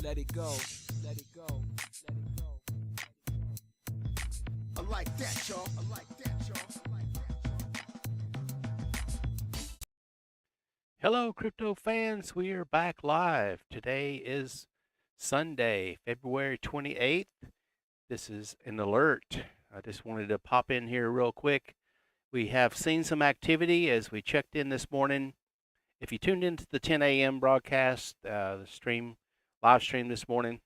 let it go, let it go, let it go. I like that, y'all. I like that, y'all. I like that, y'all. Hello, crypto fans. We are back live. Today is Sunday, February 28th. This is an alert. I just wanted to pop in here real quick. We have seen some activity as we checked in this morning. If you tuned into the 10 a.m. broadcast, the live stream this morning,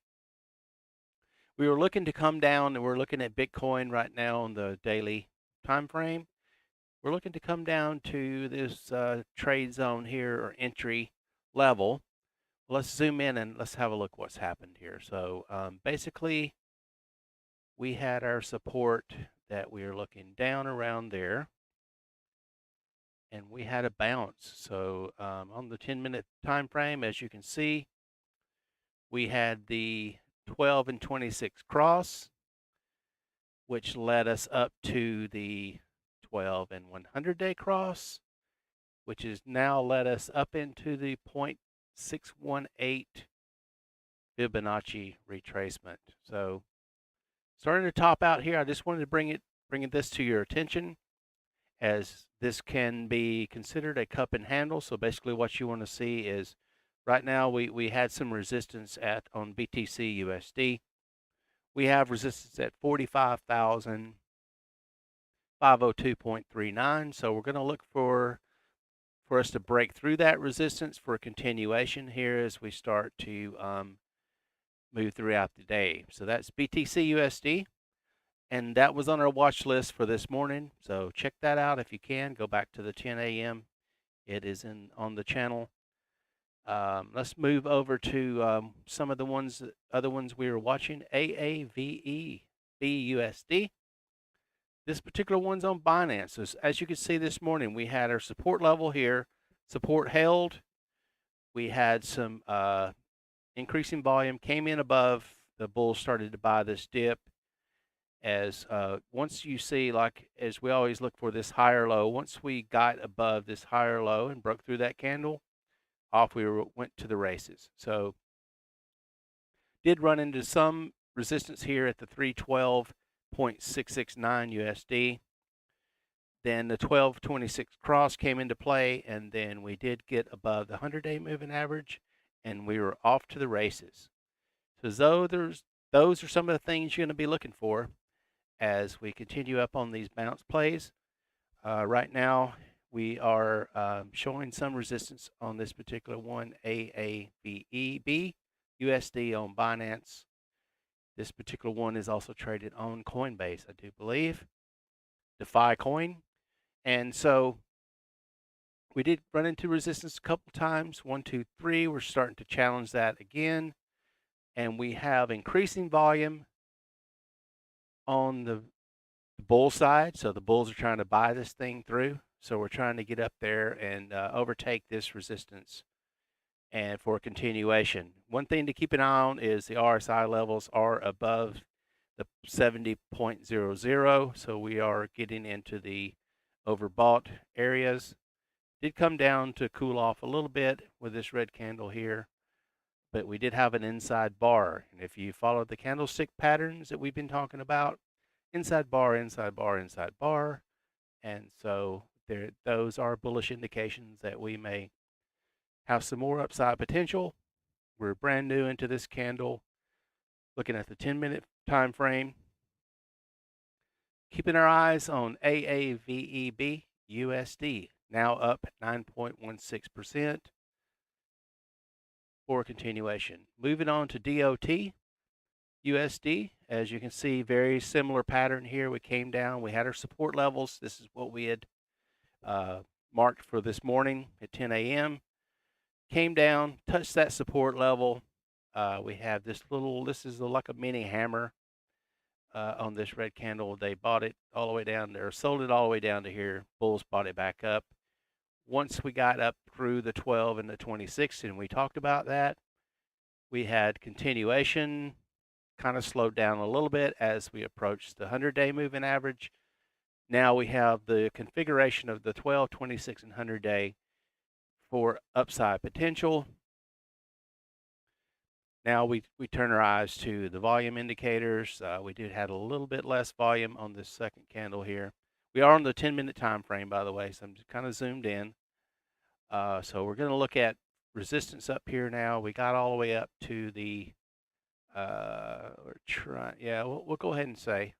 we were looking to come down, and we're looking at Bitcoin right now on the daily time frame. We're looking to come down to this trade zone here, or entry level. Let's zoom in and let's have a look what's happened here. So basically, we had our support that we are looking down around there, and we had a bounce. So on the 10-minute time frame, as you can see, we had the 12 and 26 cross, which led us up to the 12 and 100-day cross, which has now led us up into the 0.618 Fibonacci retracement. So starting to top out here, I just wanted to bring this to your attention, as this can be considered a cup and handle. So basically what you want to see is, right now we had some resistance on BTC USD. We have resistance at 45,502.39. So we're going to look for us to break through that resistance for a continuation here as we start to move throughout the day. So that's BTC USD, and that was on our watch list for this morning. So check that out if you can. Go back to the 10 a.m. It is on the channel. Let's move over to some of the other ones we were watching. AAVe BUSD. This particular one's on Binance. So as you can see this morning, we had our support level here. Support held. We had some increasing volume, came in above. The bulls started to buy this dip. As once you see, like as we always look for this higher low, once we got above this higher low and broke through that candle, off we went to the races. So did run into some resistance here at the 312.669 USD. Then the 1226 cross came into play, and then we did get above the 100-day moving average, and we were off to the races. So those are some of the things you're going to be looking for as we continue up on these bounce plays. Right now, we are showing some resistance on this particular one, AAVE USD on Binance. This particular one is also traded on Coinbase, I do believe, DeFi coin. And so we did run into resistance a couple times, 1, 2, 3. We're starting to challenge that again. And we have increasing volume on the bull side. So the bulls are trying to buy this thing through. So we're trying to get up there and overtake this resistance and for a continuation. One thing to keep an eye on is the RSI levels are above the 70.00. So we are getting into the overbought areas. Did come down to cool off a little bit with this red candle here, but we did have an inside bar. And if you follow the candlestick patterns that we've been talking about, inside bar, inside bar, inside bar. And so those are bullish indications that we may have some more upside potential. We're brand new into this candle, looking at the 10-minute time frame. Keeping our eyes on AAVEB USD, now up 9.16% for a continuation. Moving on to DOT USD, as you can see, very similar pattern here. We came down, we had our support levels. This is what we had marked for this morning at 10 a.m. Came down, touched that support level. We have this is like a mini hammer on this red candle. They bought it all the way down there, sold it all the way down to here. Bulls bought it back up. Once we got up through the 12 and the 26, and we talked about that, we had continuation, kind of slowed down a little bit as we approached the 100-day moving average. Now we have the configuration of the 12, 26, and 100-day for upside potential. Now we turn our eyes to the volume indicators. We did have a little bit less volume on this second candle here. We are on the 10-minute time frame, by the way, so I'm just kind of zoomed in. So we're going to look at resistance up here now. We got all the way up to the, we'll go ahead and say,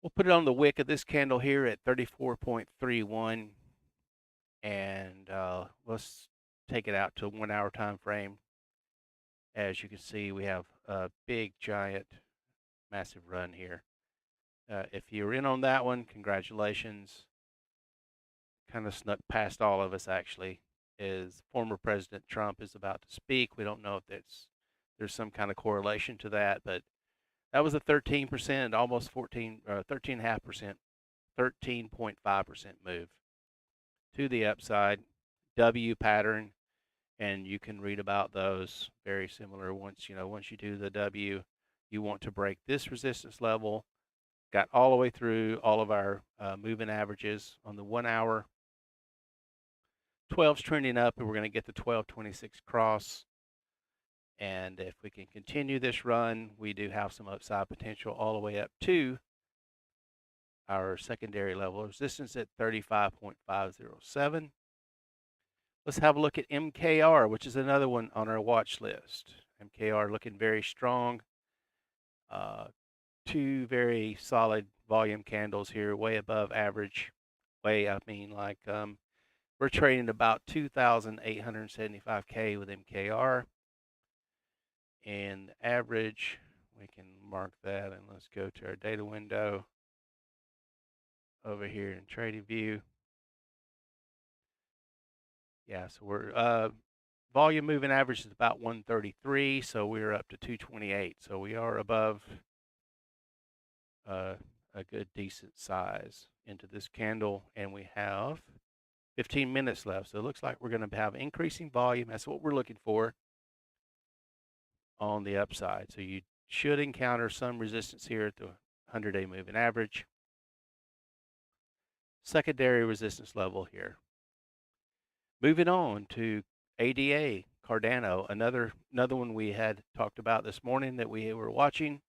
we'll put it on the wick of this candle here at 34.31, and let's take it out to 1 hour time frame. As you can see, we have a big, giant, massive run here. If you're in on that one, congratulations. Kind of snuck past all of us, actually, as former President Trump is about to speak. We don't know if there's some kind of correlation to that, but that was a 13%, almost 13.5%, 13.5% move to the upside. W pattern. And you can read about those, very similar. Once you do the W, you want to break this resistance level. Got all the way through all of our moving averages on the 1 hour. 12's trending up, and we're going to get the 12.26 cross. And if we can continue this run, we do have some upside potential all the way up to our secondary level of resistance at 35.507. Let's have a look at MKR, which is another one on our watch list. MKR looking very strong. Two very solid volume candles here, way above average. We're trading about 2,875K with MKR. And the average, we can mark that, and let's go to our data window over here in Trading View. Yeah, so we're volume moving average is about 133, so we're up to 228. So we are above a good decent size into this candle, and we have 15 minutes left. So it looks like we're going to have increasing volume. That's what we're looking for on the upside. So you should encounter some resistance here at the 100-day moving average. Secondary resistance level here. Moving on to ADA, Cardano, another one we had talked about this morning that we were watching.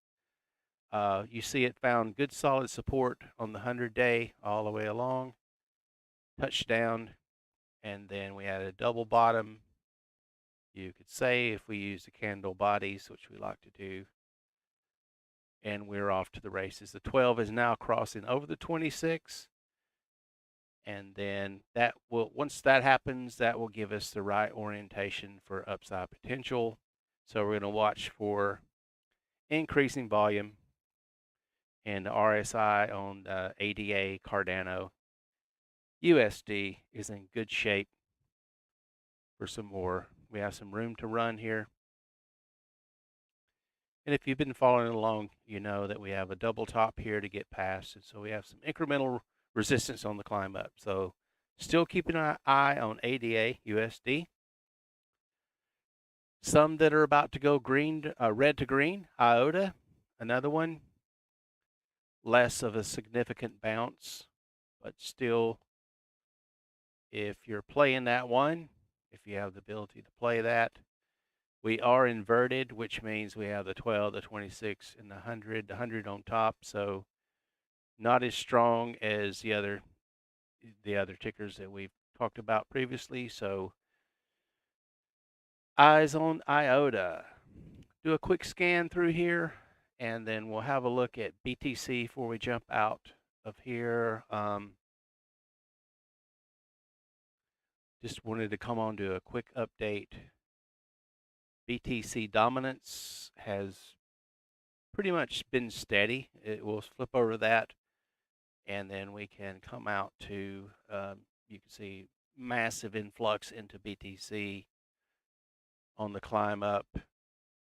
You see it found good solid support on the 100-day all the way along. Touchdown, and then we had a double bottom. You could say if we use the candle bodies, which we like to do, and we're off to the races. The 12 is now crossing over the 26. And then once that happens, that will give us the right orientation for upside potential. So we're going to watch for increasing volume, and the RSI on ADA Cardano USD is in good shape for some more. We have some room to run here. And if you've been following along, you know that we have a double top here to get past. And so we have some incremental resistance on the climb up. So still keeping an eye on ADA USD. Some that are about to go red to green. IOTA, another one. Less of a significant bounce, but still, if you're playing that one, if you have the ability to play that, we are inverted, which means we have the 12, the 26, and the 100 on top. So not as strong as the other tickers that we've talked about previously. So eyes on IOTA. Do a quick scan through here, and then we'll have a look at BTC before we jump out of here. Just wanted to come on to a quick update. Btc Dominance has pretty much been steady. It will flip over that, and then we can come out to, you can see massive influx into BTC on the climb up.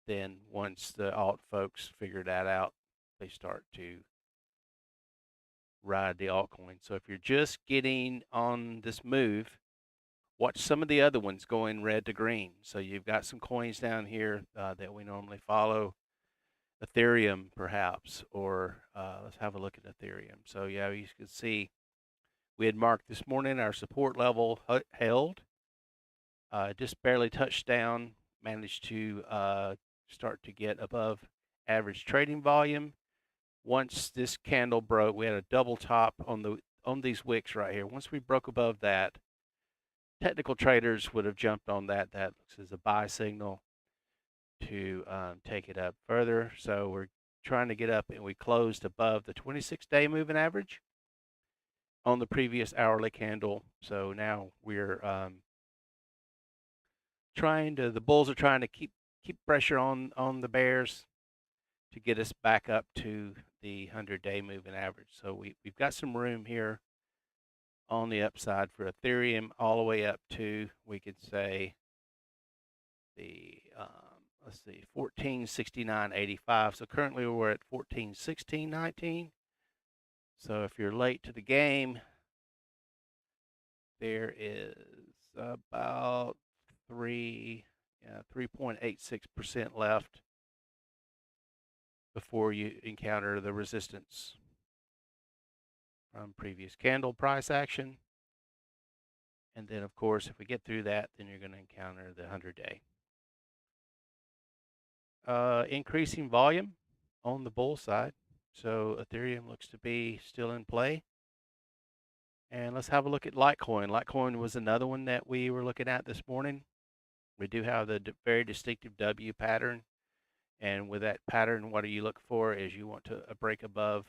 Then once the alt folks figure that out, they start to ride the altcoin. So if you're just getting on this move, watch some of the other ones going red to green. So you've got some coins down here that we normally follow. Ethereum, perhaps, or let's have a look at Ethereum. So yeah, you can see we had marked this morning our support level held. Just barely touched down managed to start to get above average trading volume. Once this candle broke, we had a double top on these wicks right here. Once we broke above that, technical traders would have jumped on that. That looks as a buy signal to take it up further. So we're trying to get up, and we closed above the 26-day moving average on the previous hourly candle. So now we're the bulls are trying to keep pressure on the bears to get us back up to the 100-day moving average. So we've got some room here on the upside for Ethereum all the way up to, we could say, the let's see, 1469.85. So currently we're at 1416.19. So if you're late to the game, there is about 3.86% left before you encounter the resistance from previous candle price action. And then, of course, if we get through that, then you're going to encounter the 100-day. Increasing volume on the bull side. So Ethereum looks to be still in play. And let's have a look at Litecoin. Litecoin was another one that we were looking at this morning. We do have the very distinctive W pattern. And with that pattern, what do you look for is you want to break above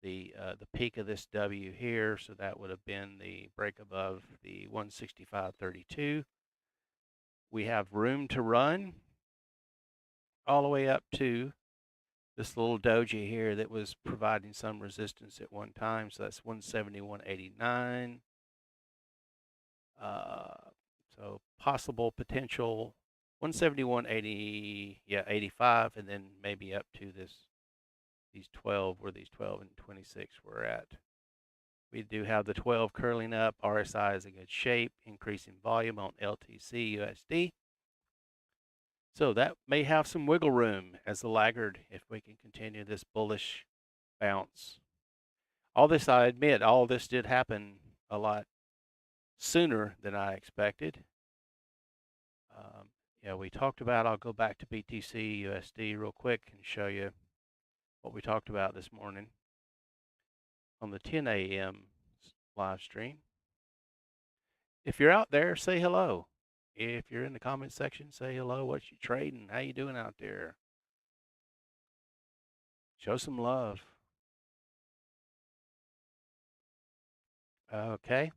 the peak of this W here. So that would have been the break above the 165.32. We have room to run all the way up to this little doji here that was providing some resistance at one time. So that's 171.89. So possible potential 171.80, 85, and then maybe up to these 12, where these 12 and 26 we're at. We do have the 12 curling up. RSI is in good shape, increasing volume on LTC USD. So that may have some wiggle room as a laggard if we can continue this bullish bounce. All this, I admit, all this did happen a lot sooner than I expected. We talked about, I'll go back to BTC USD real quick and show you what we talked about this morning on the 10 a.m. live stream. If you're out there, say hello. If you're in the comment section, say hello. What you trading? How you doing out there? Show some love. Okay.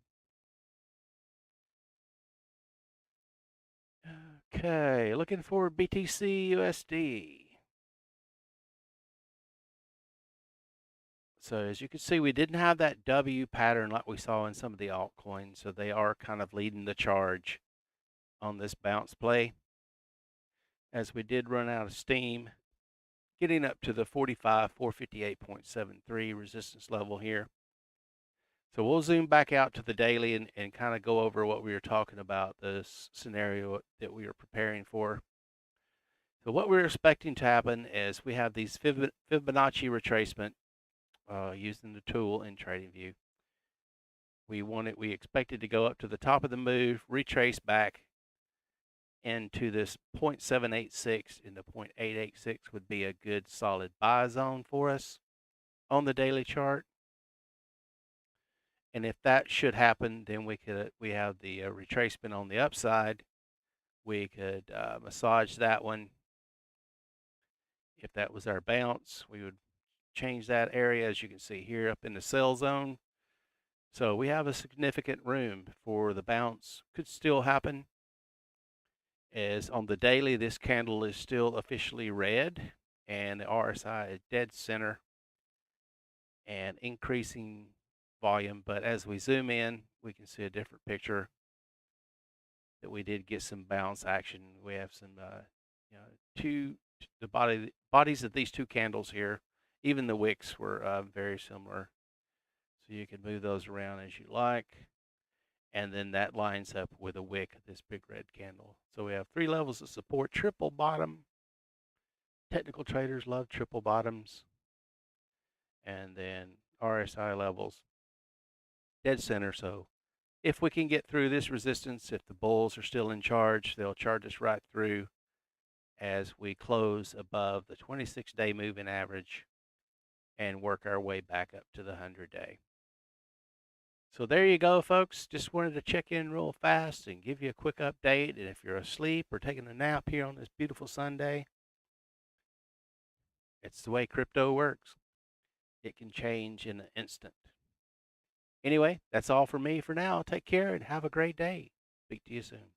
Okay, looking for BTC USD. So as you can see, we didn't have that W pattern like we saw in some of the altcoins. So they are kind of leading the charge on this bounce play, as we did run out of steam, getting up to the 45458.73 resistance level here. So we'll zoom back out to the daily and kind of go over what we were talking about, this scenario that we are preparing for. So what we're expecting to happen is we have these Fibonacci retracement using the tool in TradingView. We expected to go up to the top of the move, retrace back into this 0.786, and the 0.886 would be a good solid buy zone for us on the daily chart. And if that should happen, then we have the retracement on the upside. We could massage that one. If that was our bounce, we would change that area, as you can see here, up in the sell zone. So we have a significant room for the bounce. Could still happen. As on the daily, this candle is still officially red, and the RSI is dead center and increasing volume. But as we zoom in, we can see a different picture, that we did get some bounce action. We have some, the bodies of these two candles here, even the wicks were very similar. So you can move those around as you like. And then that lines up with a wick of this big red candle. So we have 3 levels of support: triple bottom. Technical traders love triple bottoms. And then RSI levels dead center. So if we can get through this resistance, if the bulls are still in charge, they'll charge us right through as we close above the 26-day moving average and work our way back up to the 100-day. So there you go, folks. Just wanted to check in real fast and give you a quick update. And if you're asleep or taking a nap here on this beautiful Sunday, it's the way crypto works. It can change in an instant. Anyway, that's all for me for now. Take care and have a great day. Speak to you soon.